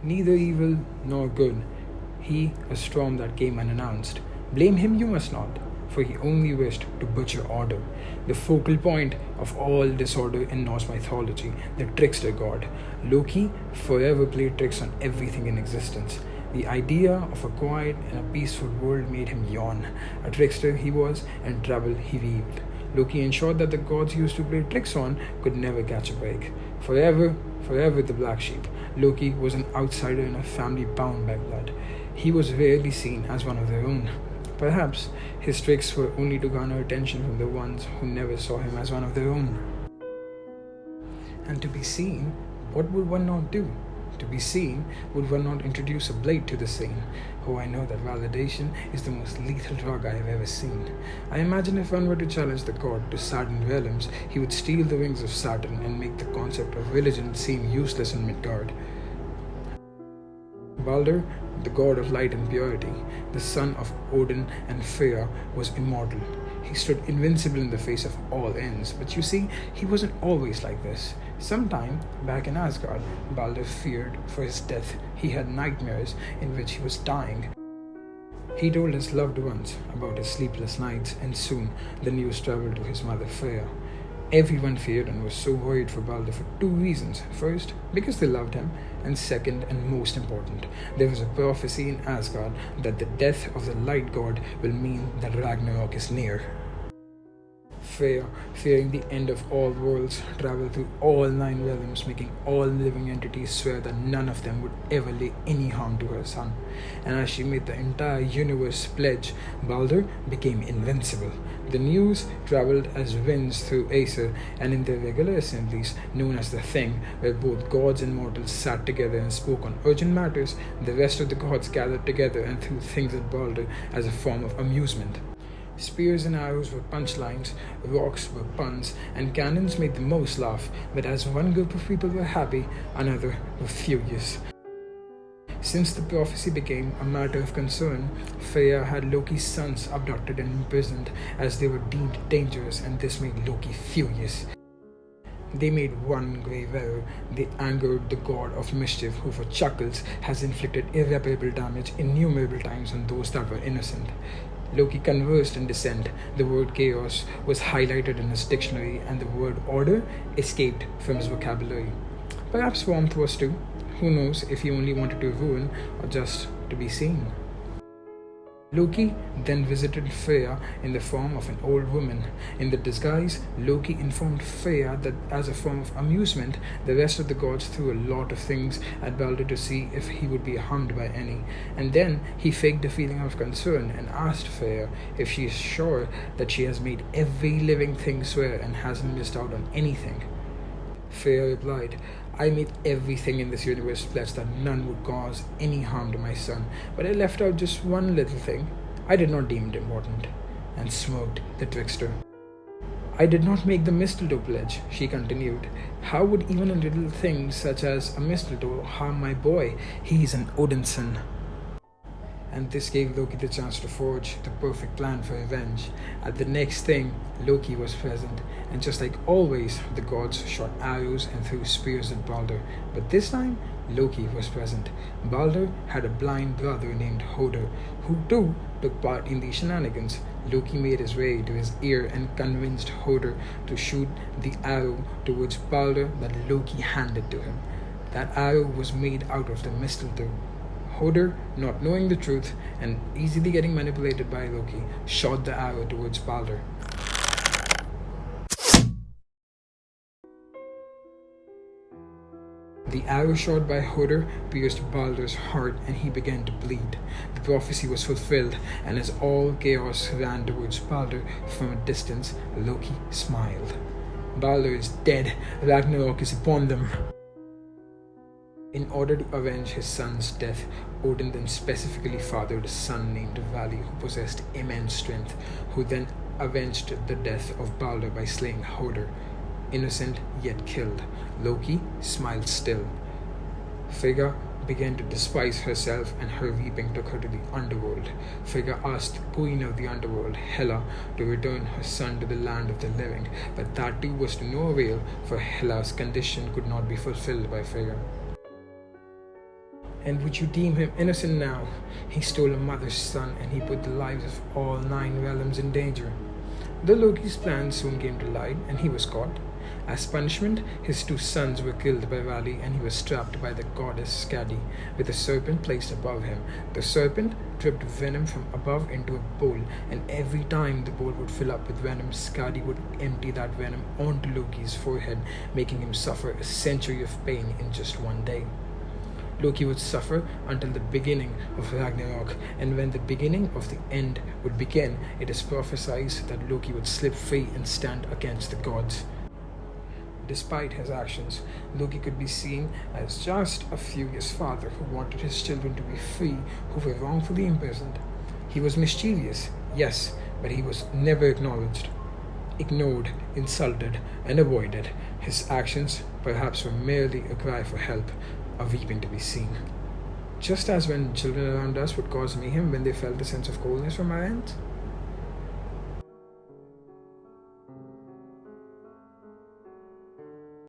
neither evil nor good. He, a storm that came unannounced. Blame him you must not, for he only wished to butcher order. The focal point of all disorder in Norse mythology, the trickster god. Loki forever played tricks on everything in existence. The idea of a quiet and a peaceful world made him yawn. A trickster he was, and trouble he weaved. Loki ensured that the gods used to play tricks on could never catch a break. Forever the black sheep. Loki was an outsider in a family bound by blood. He was rarely seen as one of their own. Perhaps his tricks were only to garner attention from the ones who never saw him as one of their own. And to be seen, what would one not do? To be seen, would one not introduce a blade to the scene? Oh, I know that validation is the most lethal drug I have ever seen. I imagine if one were to challenge the god to Saturn realms, he would steal the wings of Saturn and make the concept of religion seem useless in Midgard. Balder, the god of light and purity, the son of Odin and Freya, was immortal. He stood invincible in the face of all ends, but you see, he wasn't always like this. Sometime back in Asgard, Balder feared for his death. He had nightmares in which he was dying. He told his loved ones about his sleepless nights, and soon the news traveled to his mother Freya. Everyone feared and was so worried for Balder for two reasons. First, because they loved him, and second and most important, there was a prophecy in Asgard that the death of the light god will mean that Ragnarok is near. Freya, fearing the end of all worlds, traveled through all 9 realms, making all living entities swear that none of them would ever lay any harm to her son. And as she made the entire universe pledge, Balder became invincible. The news traveled as winds through Aesir, and in their regular assemblies, known as the Thing, where both gods and mortals sat together and spoke on urgent matters, the rest of the gods gathered together and threw things at Balder as a form of amusement. Spears and arrows were punchlines, rocks were puns, and cannons made the most laugh, but as one group of people were happy, another were furious. Since the prophecy became a matter of concern, Freya had Loki's sons abducted and imprisoned as they were deemed dangerous, and this made Loki furious. They made one grave error. They angered the god of mischief, who for chuckles has inflicted irreparable damage innumerable times on those that were innocent. Loki conversed in dissent. The word chaos was highlighted in his dictionary, and the word order escaped from his vocabulary. Perhaps warmth was too. Who knows if he only wanted to ruin or just to be seen. Loki then visited Freya in the form of an old woman. In the disguise, Loki informed Freya that as a form of amusement, the rest of the gods threw a lot of things at Balder to see if he would be harmed by any. And then he faked a feeling of concern and asked Freya if she is sure that she has made every living thing swear and hasn't missed out on anything. Freya replied, I made everything in this universe pledge that none would cause any harm to my son, but I left out just one little thing. I did not deem it important, and smirked the trickster. I did not make the mistletoe pledge, she continued. How would even a little thing such as a mistletoe harm my boy? He is an Odin's son. And this gave Loki the chance to forge the perfect plan for revenge. At the next thing, Loki was present, and just like always, the gods shot arrows and threw spears at Balder. But this time, Loki was present. Balder had a blind brother named Hoder, who too took part in these shenanigans. Loki made his way to his ear and convinced Hoder to shoot the arrow towards Balder that Loki handed to him. That arrow was made out of the mistletoe. Hoder, not knowing the truth and easily getting manipulated by Loki, shot the arrow towards Balder. The arrow shot by Hoder pierced Balder's heart, and he began to bleed. The prophecy was fulfilled, and as all chaos ran towards Balder from a distance, Loki smiled. Balder is dead. Ragnarok is upon them. In order to avenge his son's death, Odin then specifically fathered a son named Vali, who possessed immense strength, who then avenged the death of Balder by slaying Hoder. Innocent yet killed, Loki smiled still. Frigga began to despise herself, and her weeping took her to the underworld. Frigga asked the queen of the underworld, Hela, to return her son to the land of the living, but that too was to no avail, for Hela's condition could not be fulfilled by Frigga. And would you deem him innocent now? He stole a mother's son, and he put the lives of all 9 realms in danger. The Loki's plan soon came to light, and he was caught. As punishment, his 2 sons were killed by Vali, and he was trapped by the goddess Skadi, with a serpent placed above him. The serpent dripped venom from above into a bowl, and every time the bowl would fill up with venom, Skadi would empty that venom onto Loki's forehead, making him suffer a century of pain in just one day. Loki would suffer until the beginning of Ragnarok, and when the beginning of the end would begin, it is prophesied that Loki would slip free and stand against the gods. Despite his actions, Loki could be seen as just a furious father who wanted his children to be free who were wrongfully imprisoned. He was mischievous, yes, but he was never acknowledged. Ignored, insulted, and avoided. His actions perhaps were merely a cry for help, a weeping to be seen. Just as when children around us would cause mayhem when they felt a sense of coldness from our ends,